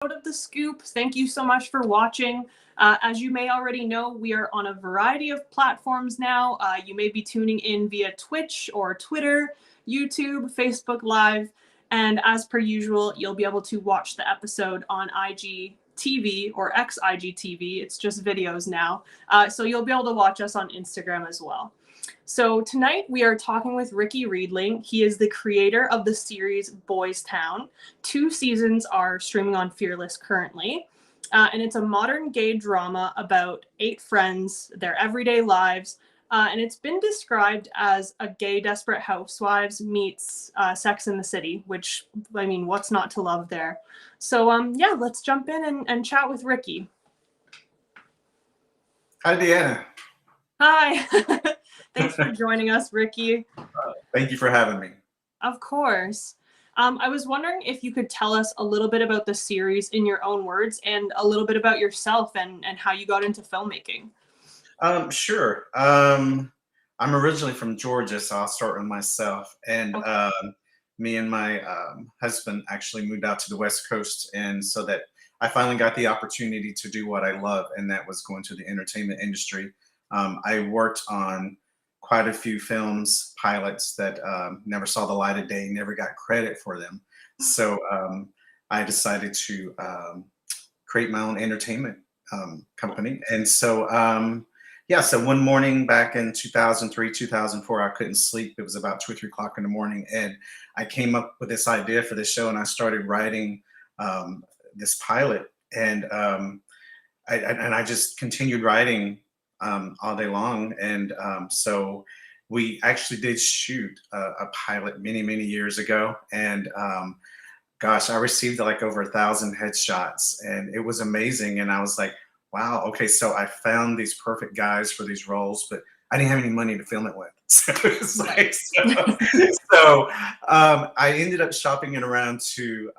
Of The Scoop. Thank you so much for watching. As you may already know, we are on a variety of platforms now. You may be tuning in via Twitch or Twitter, YouTube, Facebook Live, and as per usual, you'll be able to watch the episode on IGTV or XIGTV. It's just videos now. So you'll be able to watch us on Instagram as well. So tonight we are talking with Ricky Reidling. He is the creator of the series Boystown. 2 seasons are streaming on Fearless currently. And it's a modern gay drama about 8 friends, their everyday lives. And it's been described as a gay Desperate Housewives meets Sex in the City, which, I mean, what's not to love there? So yeah, let's jump in and chat with Ricky. Hi, Deanna. Hi. Thanks for joining us, Ricky. Thank you for having me. Of course. I was wondering if you could tell us a little bit about the series in your own words and a little bit about yourself and how you got into filmmaking. Sure. I'm originally from Georgia, so I'll start with myself. And Okay. Me and my husband actually moved out to the West Coast, and so that I finally got the opportunity to do what I love, and that was going to the entertainment industry. I worked on quite a few films, pilots that never saw the light of day, never got credit for them. So I decided to create my own entertainment company. And so, yeah, so one morning back in 2003, 2004, I couldn't sleep. It was about 2 or 3 o'clock in the morning. And I came up with this idea for this show, and I started writing this pilot. And I just continued writing all day long. And so we actually did shoot a pilot many, many years ago. And gosh, I received like over 1,000 headshots, and it was amazing. And I was like, wow, okay, so I found these perfect guys for these roles, but I didn't have any money to film it with. So it's like, I ended up shopping it around to,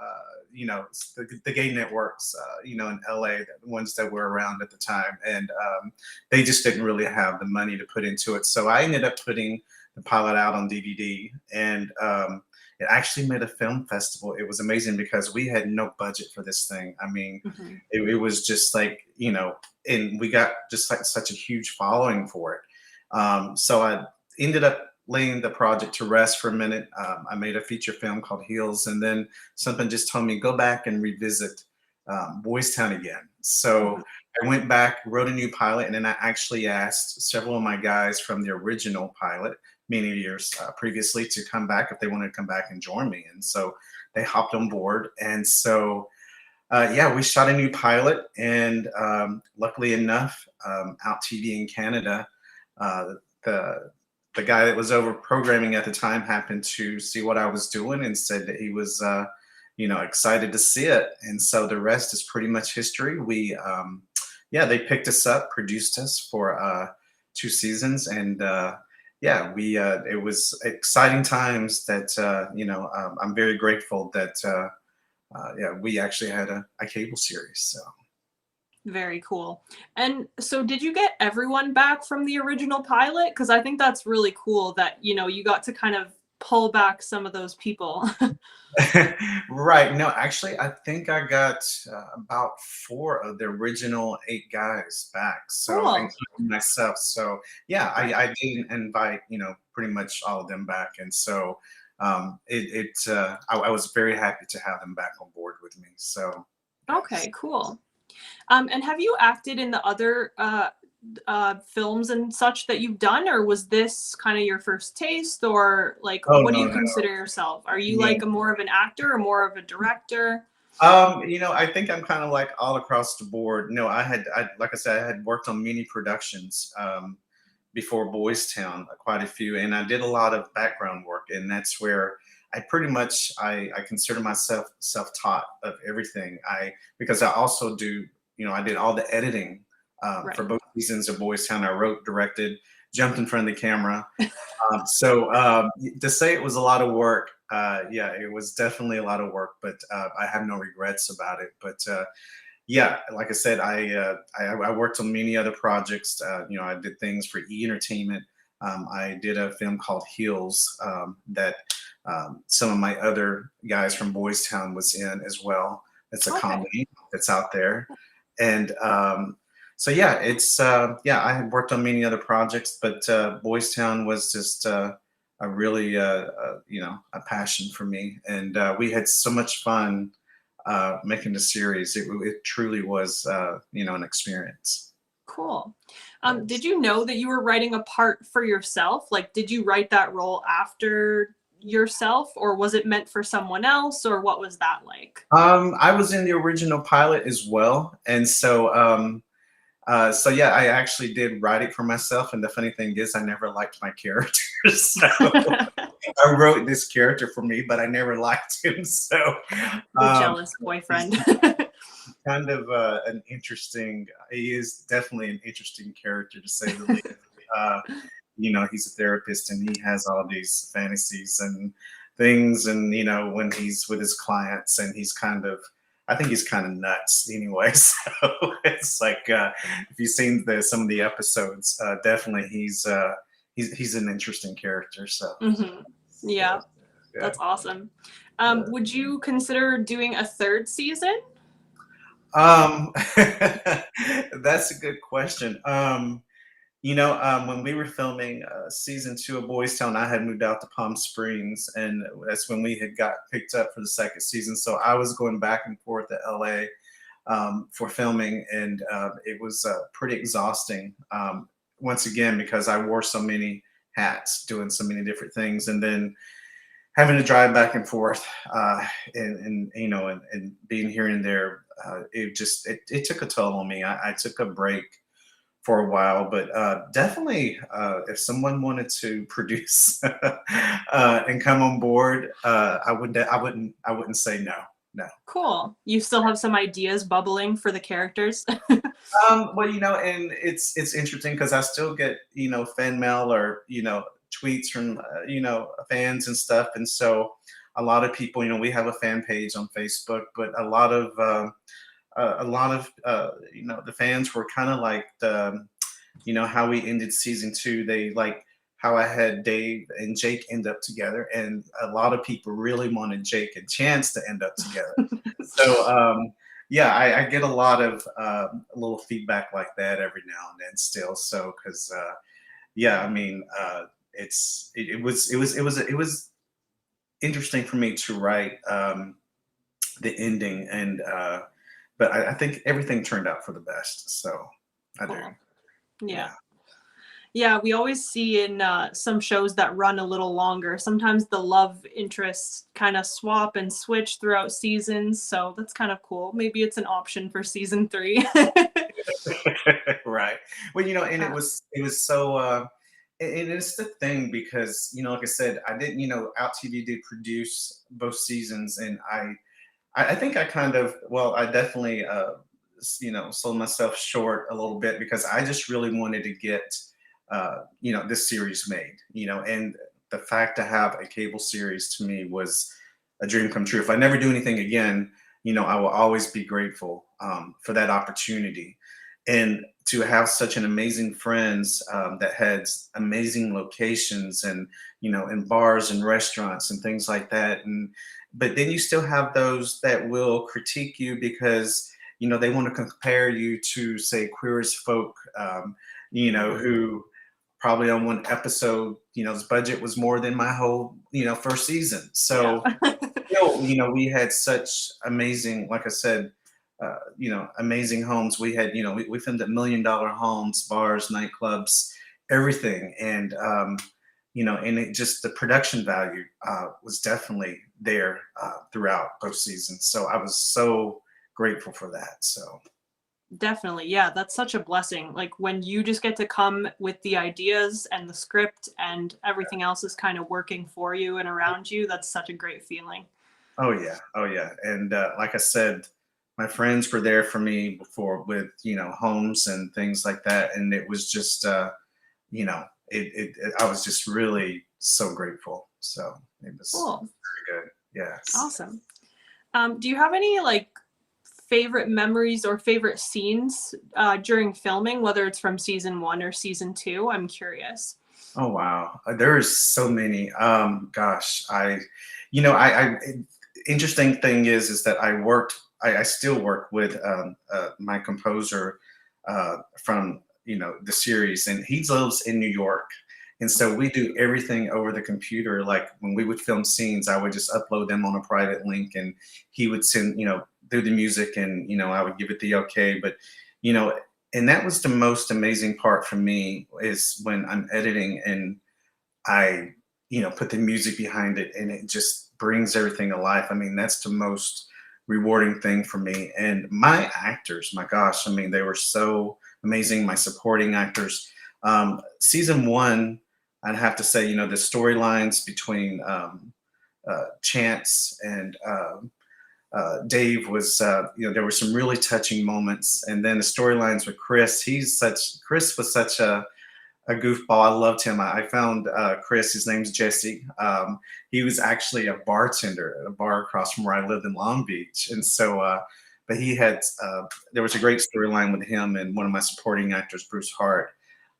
the gay networks, in LA, the ones that were around at the time. And they just didn't really have the money to put into it. So I ended up putting the pilot out on DVD, and it actually made a film festival. It was amazing because we had no budget for this thing. I mean, it was just like, and we got just like such a huge following for it. So I ended up laying the project to rest for a minute. I made a feature film called Heels, and then something just told me, go back and revisit Boystown again. So I went back, wrote a new pilot, and then I actually asked several of my guys from the original pilot many years previously to come back if they wanted to come back and join me. And so they hopped on board. And so, yeah, we shot a new pilot, and luckily enough, Out TV in Canada, the guy that was over programming at the time happened to see what I was doing and said that he was, excited to see it. And so the rest is pretty much history. We, yeah, they picked us up, produced us for 2 seasons, and yeah, it was exciting times that, I'm very grateful that, yeah, we actually had a cable series. So. Very cool. And so did you get everyone back from the original pilot? Because I think that's really cool that, you got to kind of pull back some of those people. Right. No, actually, I think I got about 4 of the original 8 guys back. So, Cool. including myself. So, yeah, I did invite, pretty much all of them back. And so I was very happy to have them back on board with me. So. Okay, cool. And have you acted in the other films and such that you've done, or was this kind of your first taste, or like, Oh, what do no, you no. consider yourself? Are you Yeah. like more of an actor or more of a director? I think I'm kind of like all across the board. No, like I said, I had worked on many productions before Boystown, quite a few, and I did a lot of background work, and that's where I pretty much I consider myself self-taught of everything. Because I also do, I did all the editing for both seasons of Boystown. I wrote, directed, jumped in front of the camera. To say it was a lot of work, yeah, it was definitely a lot of work, but I have no regrets about it. But yeah, like I said, I worked on many other projects. I did things for E! Entertainment. I did a film called Heels that some of my other guys from Boystown was in as well. It's a Okay. comedy that's out there. And so yeah, it's yeah, I had worked on many other projects, but Boystown was just a really you know, a passion for me, and we had so much fun making the series. It truly was you know, an experience. Cool. Did Yes. you know that you were writing a part for yourself? Like, did you write that role after yourself, or was it meant for someone else, or what was that like? I was in the original pilot as well, and so yeah, I actually did write it for myself. And the funny thing is, I never liked my character, so I wrote this character for me, but I never liked him. So The um, jealous he's boyfriend. kind of an interesting. He is definitely an interesting character to say the least. Uh, you know, he's a therapist and he has all these fantasies and things, and you know, when he's with his clients, and he's kind of, I think he's kind of nuts anyway. So it's like if you've seen some of the episodes, definitely he's an interesting character. So Hmm. yeah, Yeah, yeah, that's awesome. yeah. Would you consider doing a third season? Um, that's a good question. You know, when we were filming season 2 of Boys Town, I had moved out to Palm Springs, and that's when we had got picked up for the second season. So I was going back and forth to LA for filming, and it was pretty exhausting. Once again, because I wore so many hats, doing so many different things, and then having to drive back and forth, and you know, and being here and there, it took a toll on me. I took a break for a while, but definitely, if someone wanted to produce and come on board, I wouldn't say no. No. Cool. You still have some ideas bubbling for the characters? Well, you know, and it's interesting because I still get, you know, fan mail or, you know, tweets from you know, fans and stuff, and so a lot of people, you know, we have a fan page on Facebook, but a lot of you know, the fans were kind of like the, you know, how we ended season 2. They like how I had Dave and Jake end up together, and a lot of people really wanted Jake and Chance to end up together. So yeah, I get a lot of a little feedback like that every now and then still. So because yeah, I mean, it was interesting for me to write the ending, and but I think everything turned out for the best. So I do. Cool. Yeah. Yeah. Yeah, we always see in some shows that run a little longer. Sometimes the love interests kind of swap and switch throughout seasons, so that's kind of cool. Maybe it's an option for season 3. Right. Well, you know, and Uh, it was so and it's the thing because, you know, like I said, I didn't, you know, Out TV did produce both seasons, and I think I kind of, well, I definitely you know, sold myself short a little bit because I just really wanted to get you know, this series made, you know, and the fact to have a cable series to me was a dream come true. If I never do anything again, you know, I will always be grateful for that opportunity, and to have such an amazing friends that had amazing locations, and you know, in bars and restaurants and things like that. And but then you still have those that will critique you because, you know, they want to compare you to, say, Queer as Folk, you know, who probably on one episode, you know, his budget was more than my whole, you know, first season. yeah. So you know, we had such amazing, like I said, you know, amazing homes. We had, you know, we filmed at $1 million homes, bars, nightclubs, everything. And, you know, and it just, the production value was definitely there throughout both seasons. So I was so grateful for that. So, Definitely. Yeah, that's such a blessing. Like when you just get to come with the ideas and the script and everything else is kind of working for you and around you, that's such a great feeling. oh yeah, oh yeah. And like I said, my friends were there for me before with, you know, homes and things like that. And it was just, you know, I was just really so grateful. So it was Cool. very good. Yes. Awesome. Do you have any like favorite memories or favorite scenes during filming, whether it's from season 1 or season 2? I'm curious. Oh wow, there's so many. Gosh, I, you know, interesting thing is that I worked I still work with my composer from the series, and he lives in New York. And so we do everything over the computer. Like when we would film scenes, I would just upload them on a private link, and he would send, do the music, and I would give it the okay. But you know, and that was the most amazing part for me, is when I'm editing and I, put the music behind it, and it just brings everything alive. I mean, that's the most rewarding thing for me. And my actors, my gosh, I mean, they were so amazing. My supporting actors. Season one, I'd have to say, the storylines between Chance and Dave was, there were some really touching moments. And then the storylines with Chris. Chris was such a goofball. I loved him. I found Chris. His name's Jesse. He was actually a bartender at a bar across from where I lived in Long Beach, and so. But he had. There was a great storyline with him and one of my supporting actors, Bruce Hart,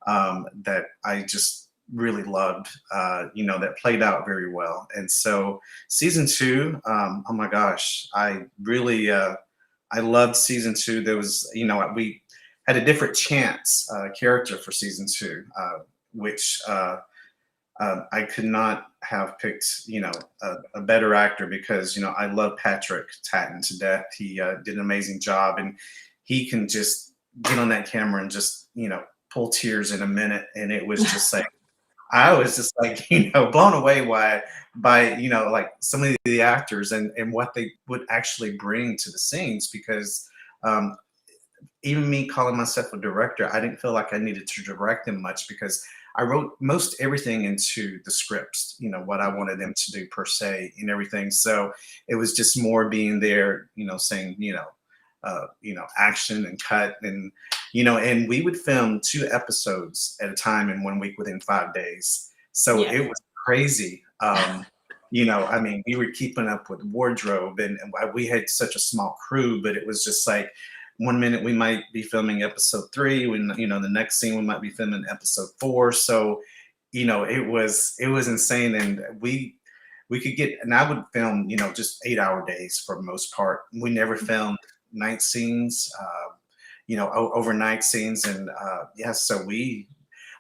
that I just really loved. That played out very well. And so season two. Oh my gosh, I really. I loved season two. There was. We had a different Chance character for season two, which I could not have picked, a better actor, because I love Patrick Tatton to death. He did an amazing job, and he can just get on that camera and just pull tears in a minute, and it was just like I was just like blown away by like some of the actors and what they would actually bring to the scenes, because even me calling myself a director, I didn't feel like I needed to direct them much, because I wrote most everything into the scripts, what I wanted them to do per se and everything. So it was just more being there, saying, action and cut, and we would film 2 episodes at a time in 1 week within 5 days. So Yeah. it was crazy. I mean, we were keeping up with wardrobe, and we had such a small crew, but it was just like, 1 minute we might be filming episode 3, when the next scene we might be filming episode 4. So it was insane. And we could get, and I would film just 8-hour days for the most part. We never filmed night scenes, overnight scenes. And yeah, so we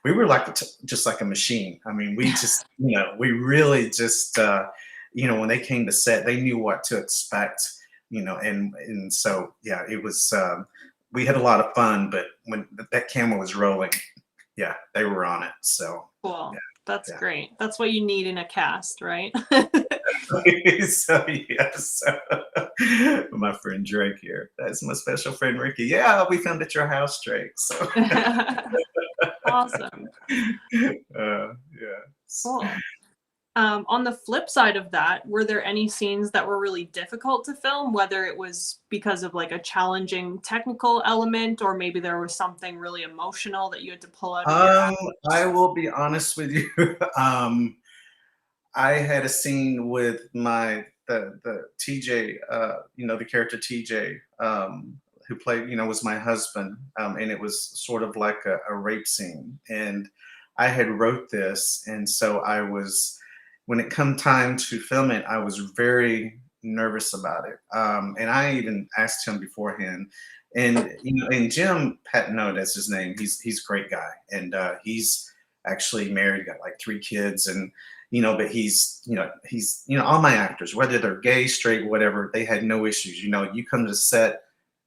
were like just like a machine. I mean, we just we really just when they came to set, they knew what to expect. And so yeah, it was. We had a lot of fun, but when that camera was rolling, yeah, they were on it. So Cool. yeah, That's yeah. great. That's what you need in a cast, right? So yes, my friend Drake here. That's my special friend Ricky. Yeah, we filmed at your house, Drake. So Awesome. yeah. Cool. On the flip side of that, were there any scenes that were really difficult to film, whether it was because of like a challenging technical element, or maybe there was something really emotional that you had to pull out of your act? I will be honest with you. I had a scene with the TJ, the character TJ, who played, was my husband, and it was sort of like a rape scene. And I had wrote this, and so when it come time to film it, I was very nervous about it. And I even asked him beforehand. And and Jim Patino, that's his name. He's a great guy, and he's actually married, got like 3 kids, and but he's all my actors, whether they're gay, straight, whatever, they had no issues. You come to set,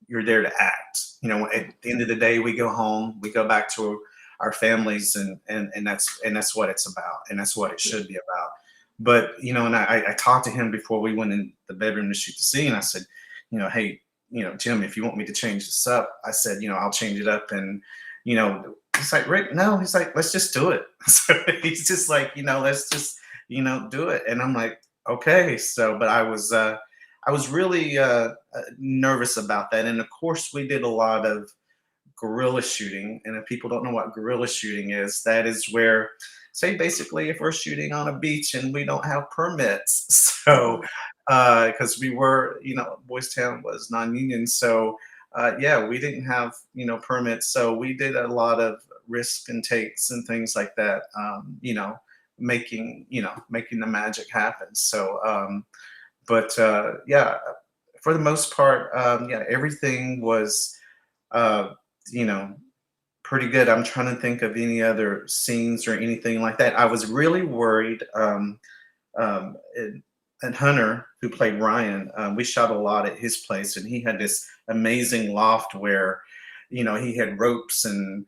you're there to act. At the end of the day, we go home, we go back to our families, and that's what it's about, and that's what it should be about. But and I talked to him before we went in the bedroom to shoot the scene. I said, hey, Jim, if you want me to change this up, I said, I'll change it up. And he's like, Rick, no. He's like, let's just do it. So he's just like, let's just do it. And I'm like, okay. So, but I was really nervous about that. And of course, we did a lot of guerrilla shooting. And if people don't know what guerrilla shooting is, that is where, say, basically, if we're shooting on a beach and we don't have permits, so because we were, Boystown was non-union, so yeah, we didn't have permits, so we did a lot of risk and takes and things like that, making the magic happen. So, but yeah, for the most part, yeah, everything was, uh, you know, pretty good. I'm trying to think of any other scenes or anything like that. I was really worried. And, and Hunter, who played Ryan, we shot a lot at his place, and he had this amazing loft where, he had ropes and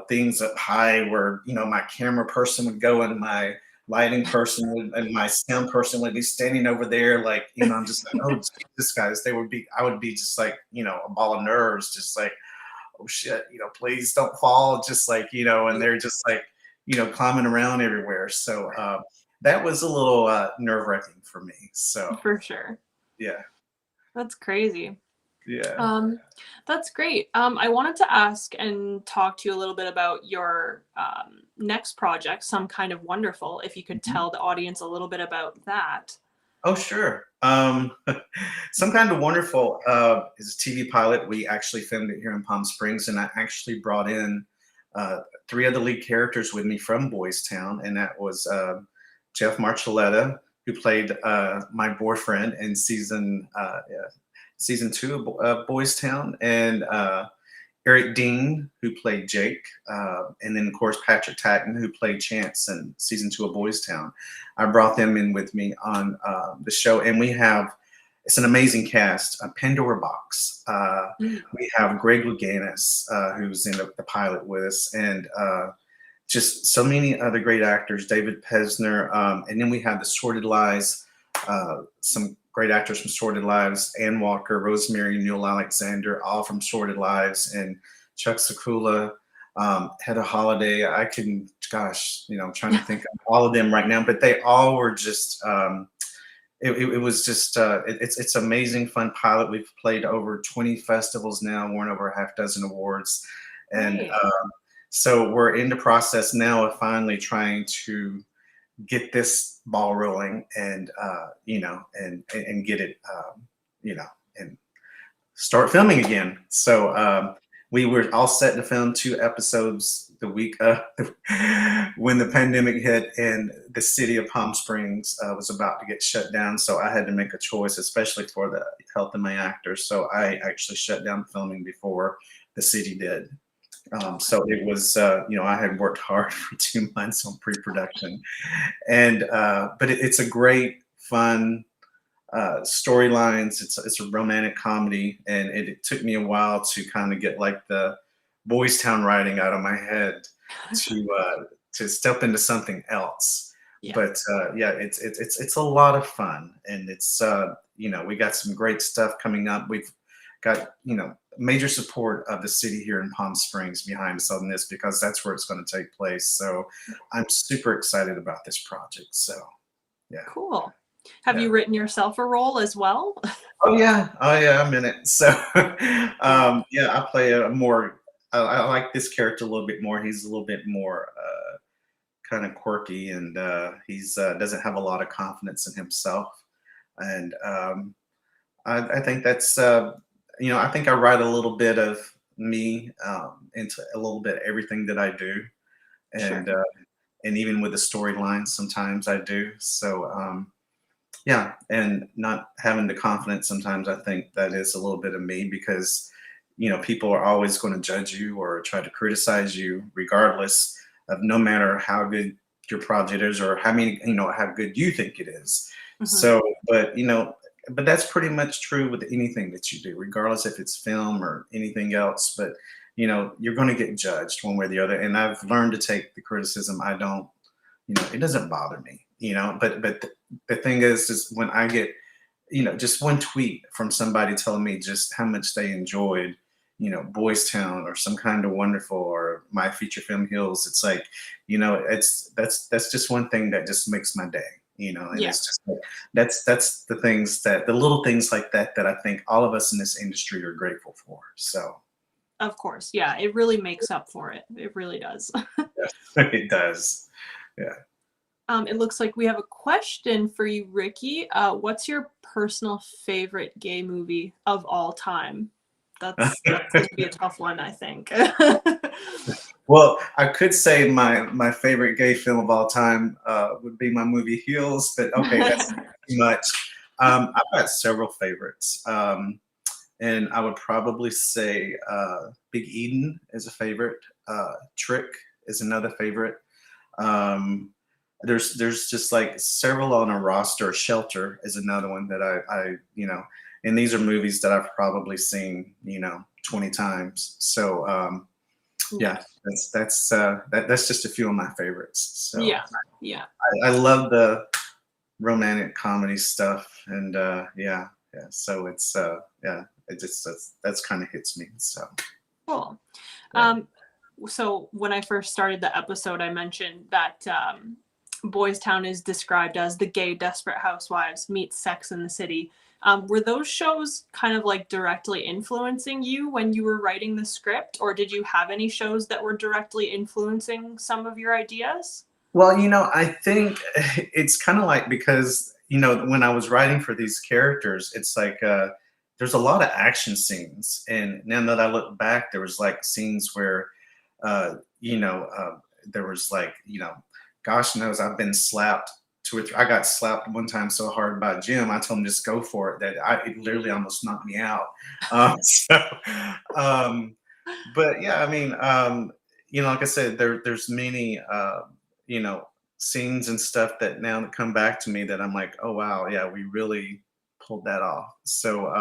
things up high where my camera person would go and my lighting person would, and my sound person would be standing over there, like I'm just like, oh, this guys, I would be just like a ball of nerves, just like, oh shit, please don't fall, just like and they're just like climbing around everywhere. So that was a little nerve-wracking for me. So For sure. yeah. That's crazy. Yeah. That's great. I wanted to ask and talk to you a little bit about your next project, Some Kind of Wonderful, if you could tell the audience a little bit about that. Oh, sure. Some Kind of Wonderful is a TV pilot. We actually filmed it here in Palm Springs, and I actually brought in 3 of the lead characters with me from Boystown, and that was Jeff Marcelletta, who played my boyfriend in season 2 of Boystown, and Eric Dean, who played Jake, and then of course Patrick Tatton, who played Chance in season 2 of Boystown. I brought them in with me on the show, and it's an amazing cast. Pandora Box. We have Greg Louganis, who's in the pilot with us, and just so many other great actors. David Pesner, and then we have the Sordid Lies. Some great actors from Sordid Lives: Ann Walker, Rosemary, Neil Alexander, all from Sordid Lives, and Chuck Sakula, Heather Holiday. I'm trying to think of all of them right now, but they all were just. It was just it's amazing fun pilot. We've played over 20 festivals now, won over a half dozen awards, and so we're in the process now of finally trying to get this ball rolling and and get it and start filming again. So we were all set to film 2 episodes the week when the pandemic hit and the city of Palm Springs was about to get shut down. So I had to make a choice, especially for the health of my actors. So I actually shut down filming before the city did. So it was, I had worked hard for 2 months on pre-production, and but it's a great, fun storylines. It's a romantic comedy, and it took me a while to kind of get like the Boystown writing out of my head to step into something else. Yeah. But yeah, it's a lot of fun, and it's we got some great stuff coming up. We've got major support of the city here in Palm Springs behind us on this, because that's where it's going to take place. So I'm super excited about this project. So yeah. Cool. Have you written yourself a role as well? Oh yeah, I'm in it. So yeah, I play a more. I like this character a little bit more. He's a little bit more kind of quirky, and he's doesn't have a lot of confidence in himself. And I think that's I think I write a little bit of me into a little bit of everything that I do, and and even with the storyline, sometimes I do. So yeah, and not having the confidence sometimes, I think that is a little bit of me, because people are always going to judge you or try to criticize you, regardless of, no matter how good your project is or how many how good you think it is. So, but but that's pretty much true with anything that you do, regardless if it's film or anything else. But you're going to get judged one way or the other, and I've learned to take the criticism. I don't, it doesn't bother me. But the thing is when I get just one tweet from somebody telling me just how much they enjoyed Boystown or Some Kind of Wonderful or my feature film Hills, it's like that's just one thing that just makes my day. And it's just like, that's the things, that the little things like that I think all of us in this industry are grateful for. So of course, yeah, it really makes up for it. It really does. it does. Yeah. It looks like we have a question for you, Ricky. What's your personal favorite gay movie of all time? That's going to be a tough one, I think. Well, I could say my favorite gay film of all time would be my movie Heels, but okay, that's too much. I've got several favorites. And I would probably say Big Eden is a favorite. Trick is another favorite. Um, there's just like several on a roster. Shelter is another one that I and these are movies that I've probably seen 20 times. So yeah, that's just a few of my favorites. So Yeah, yeah. I love the romantic comedy stuff, and yeah. So it's yeah, it just that's kind of hits me. So Cool. yeah. So when I first started the episode, I mentioned that Boystown is described as the gay Desperate Housewives meets Sex in the City. Were those shows kind of like directly influencing you when you were writing the script, or did you have any shows that were directly influencing some of your ideas? Well, I think it's kind of like because when I was writing for these characters, it's like there's a lot of action scenes, and now that I look back, there was like scenes where uh, you know there was like gosh knows I've been slapped two or three. I got slapped one time so hard by Jim. I told him just go for it. It literally almost knocked me out. So, um, but yeah, I mean, like I said, there's many you know, scenes and stuff that now that come back to me that I'm like, oh wow, yeah, we really pulled that off. So,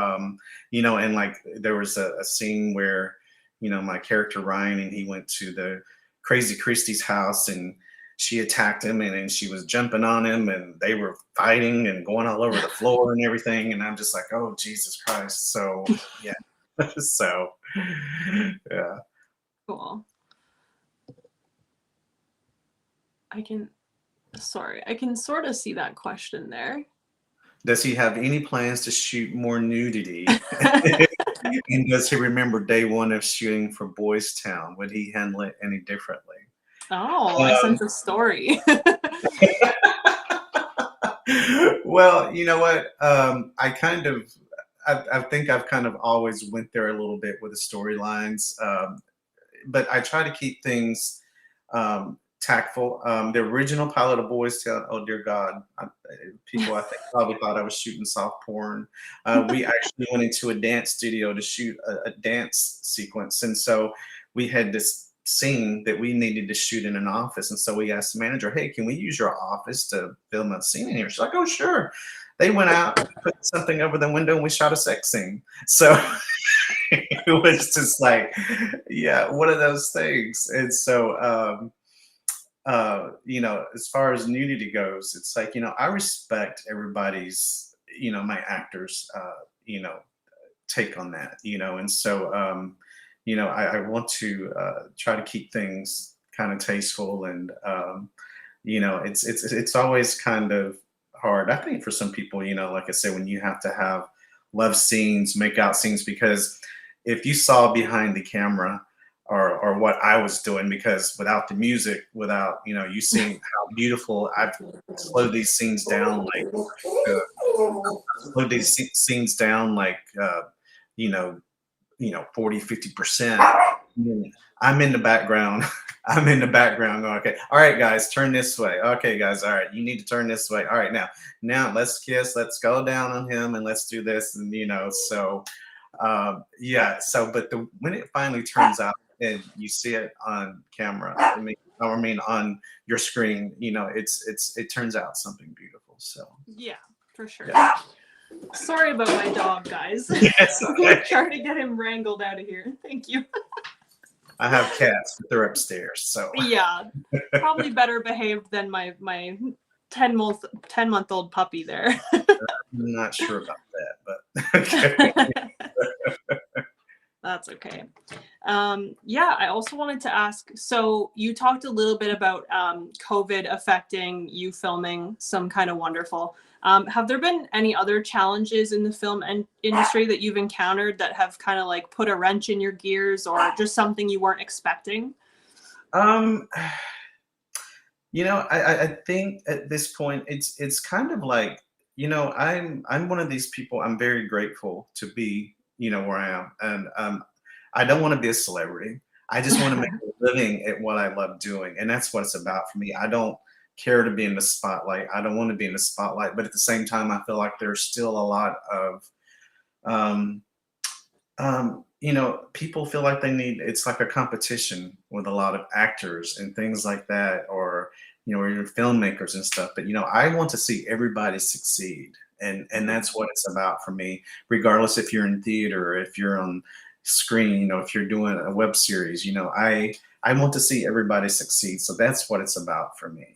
and like there was a scene where, my character Ryan and he went to the crazy Christie's house and she attacked him and she was jumping on him and they were fighting and going all over the floor and everything. And I'm just like, oh Jesus Christ. So yeah. So yeah. Cool. I can sort of see that question there. Does he have any plans to shoot more nudity? And does he remember day one of shooting for Boystown? Would he handle it any differently? Oh, I sense a story. Well, you know what? I think I've kind of always went there a little bit with the storylines, but I try to keep things tactful. The original pilot of Boys Town, oh dear God, people I think probably thought I was shooting soft porn. We actually went into a dance studio to shoot a dance sequence, and so we had this scene that we needed to shoot in an office, and so we asked the manager, "Hey, can we use your office to film a scene in here?" She's like, "Oh, sure." They went out, put something over the window, and we shot a sex scene. So it was just like, yeah, one of those things. And so, as far as nudity goes, it's like, I respect everybody's, my actors, take on that, and so, I want to try to keep things kind of tasteful and, it's always kind of hard, I think, for some people, like I said, when you have to have love scenes, make out scenes, because if you saw behind the camera or what I was doing, because without the music, without, you seeing how beautiful I've slowed these scenes down, like, slowed these scenes down, like, you know, 40, 50%. I'm in the background. I'm in the background going, okay, all right, guys, turn this way. Okay, guys, all right, you need to turn this way. All right, now let's kiss, let's go down on him and let's do this. And, so, yeah, so, but when it finally turns out and you see it on camera, I mean, on your screen, it turns out something beautiful. So, Yeah, for sure. Yeah. Sorry about my dog, guys. Yes, okay. We're trying to get him wrangled out of here. Thank you. I have cats, but they're upstairs. So Yeah, probably better behaved than my 10-month-old puppy there. I'm not sure about that, but okay. That's okay. Yeah, I also wanted to ask, so you talked a little bit about COVID affecting you filming Some Kind of Wonderful. Have there been any other challenges in the film industry that you've encountered that have kind of like put a wrench in your gears, or just something you weren't expecting? I think at this point it's kind of like, I'm one of these people. I'm very grateful to be, where I am, and I don't want to be a celebrity. I just want to make a living at what I love doing, and that's what it's about for me. I don't care to be in the spotlight. I don't want to be in the spotlight, but at the same time, I feel like there's still a lot of um, people feel like they need, it's like a competition with a lot of actors and things like that, or, or your filmmakers and stuff. But, I want to see everybody succeed. And that's what it's about for me, regardless if you're in theater, or if you're on screen, if you're doing a web series, I want to see everybody succeed. So that's what it's about for me.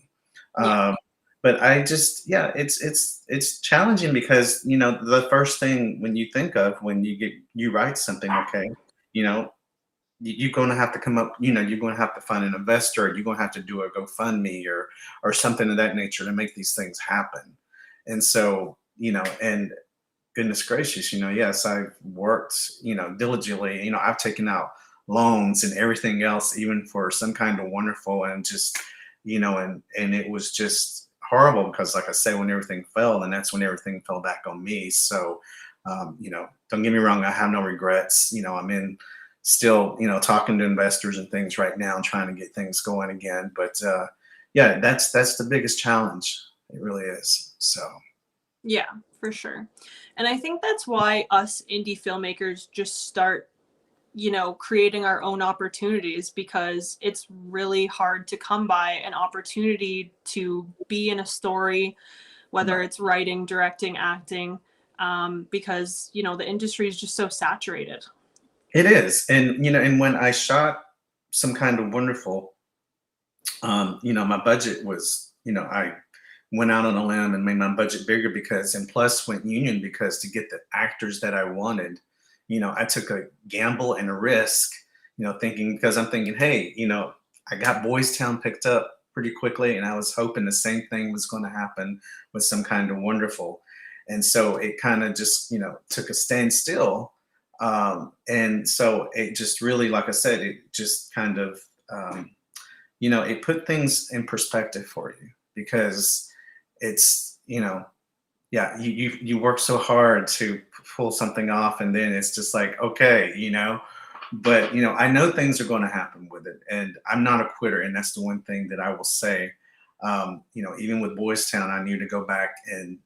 Yeah. But I just, yeah, it's challenging because the first thing when you think of when you write something, okay, you're going to have to come up, you're going to have to find an investor, you're going to have to do a GoFundMe or something of that nature to make these things happen. And so, and goodness gracious, yes, I've worked, diligently, I've taken out loans and everything else, even for some kind of wonderful, and just, and it was just horrible because, like I say, when everything fell, and that's when everything fell back on me. So, don't get me wrong, I have no regrets. I'm in still, talking to investors and things right now and trying to get things going again. But yeah, that's the biggest challenge. It really is. So. Yeah, for sure. And I think that's why us indie filmmakers just start, creating our own opportunities, because it's really hard to come by an opportunity to be in a story, whether it's writing, directing, acting, because, the industry is just so saturated. It is. And when I shot Some Kind of Wonderful, my budget was, I went out on a limb and made my budget bigger because, and plus went union because to get the actors that I wanted, I took a gamble and a risk, thinking, because I'm thinking, hey, I got Boystown picked up pretty quickly, and I was hoping the same thing was going to happen with Some Kind of Wonderful. And so it kind of just, took a standstill. And so it just really, like I said, it just kind of, it put things in perspective for you, because it's, yeah, you work so hard to pull something off, and then it's just like, okay, but I know things are going to happen with it, and I'm not a quitter, and that's the one thing that I will say. Even with Boys Town, I need to go back and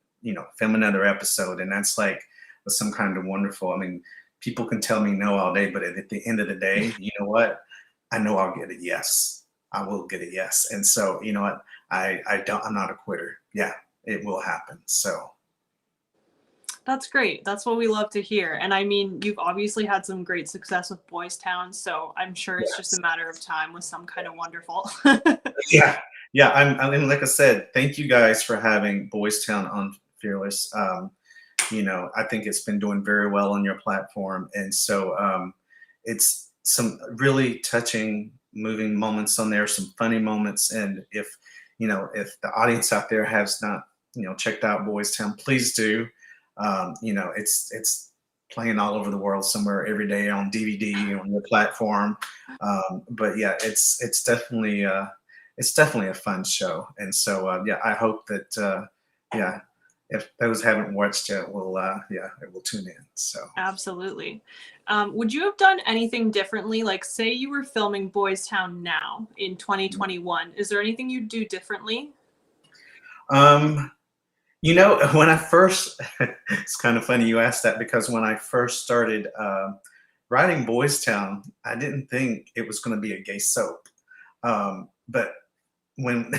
film another episode, and that's like with Some Kind of Wonderful. I mean, people can tell me no all day, but at the end of the day, you know what? I know I'll get a yes. I will get a yes. And so, you know what? I'm not a quitter. Yeah, it will happen. So. That's great. That's what we love to hear. And I mean, you've obviously had some great success with Boys Town, so I'm sure it's just a matter of time with Some Kind of Wonderful. Yeah. Yeah. I mean, like I said, thank you guys for having Boys Town on Fearless. I think it's been doing very well on your platform. And so it's some really touching, moving moments on there, some funny moments. And if the audience out there has not, checked out Boys Town, please do. It's playing all over the world somewhere every day on DVD on your platform. But yeah, it's definitely a fun show. And so yeah, I hope that yeah, if those haven't watched it, it will tune in. So Absolutely. Would you have done anything differently? Like, say you were filming Boys Town now in 2021. Is there anything you'd do differently? When I first, it's kind of funny you asked that, because when I first started writing Boys Town, I didn't think it was going to be a gay soap. But when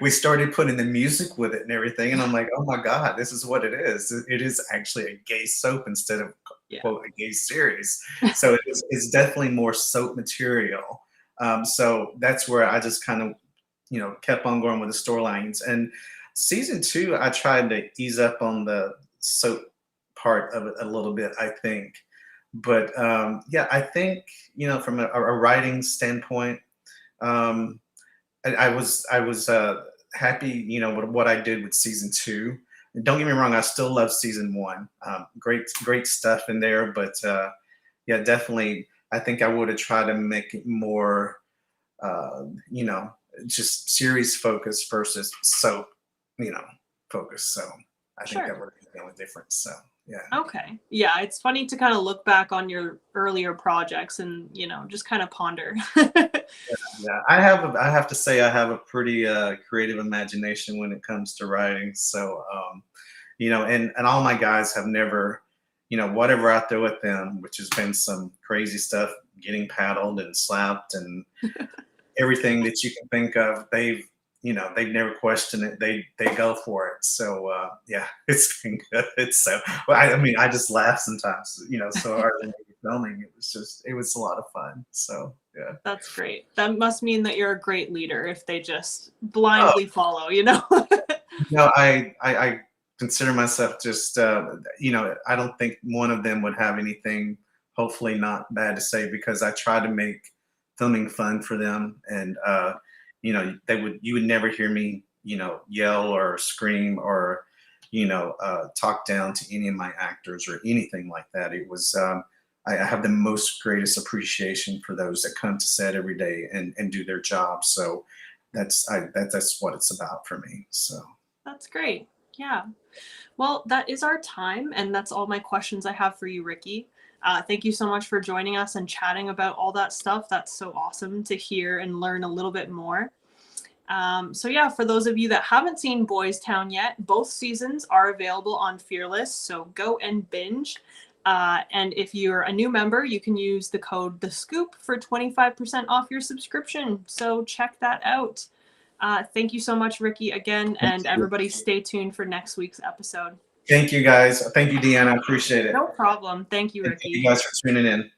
we started putting the music with it and everything, and I'm like, oh my God, this is what it is. It is actually a gay soap instead of, quote, a gay series. So it's definitely more soap material. So that's where I just kind of, kept on going with the storylines. And season 2, I tried to ease up on the soap part of it a little bit, I think. But yeah, I think, from a writing standpoint, I was happy, with what I did with season 2. And don't get me wrong, I still love season 1. Great stuff in there, but yeah, definitely, I think I would have tried to make it more, just series focused versus soap, focus. So I think that would have been the only difference. So yeah. Okay. Yeah, it's funny to kind of look back on your earlier projects and, just kind of ponder. Yeah, I have to say I have a pretty creative imagination when it comes to writing. So you know, and all my guys have never, you know, whatever out there with them, which has been some crazy stuff, getting paddled and slapped and everything that you can think of. They've, you know, they've never questioned it. They go for it. So yeah, it's been good. It's so. Well, I mean, I just laugh sometimes. You know, so early when you're filming, it was a lot of fun. So yeah. That's great. That must mean that you're a great leader if they just Oh, blindly follow, you know? no, I consider myself just, you know, I don't think one of them would have anything, hopefully not bad to say, because I try to make filming fun for them. And, you know, you would never hear me, you know, yell or scream or, you know, talk down to any of my actors or anything like that. It was, I have the most greatest appreciation for those that come to set every day and do their job. So that's what it's about for me. So. That's great. Yeah. Well, that is our time, and that's all my questions I have for you, Ricky. Thank you so much for joining us and chatting about all that stuff. That's so awesome to hear and learn a little bit more. So yeah, for those of you that haven't seen Boystown yet, both seasons are available on Fearless, so go and binge. And if you're a new member, you can use the code THESCOOP for 25% off your subscription. So check that out. Thank you so much, Ricky, again, and everybody stay tuned for next week's episode. Thank you, guys. Thank you, Deanna. I appreciate it. No problem. Thank you, And Ricky. thank you guys for tuning in.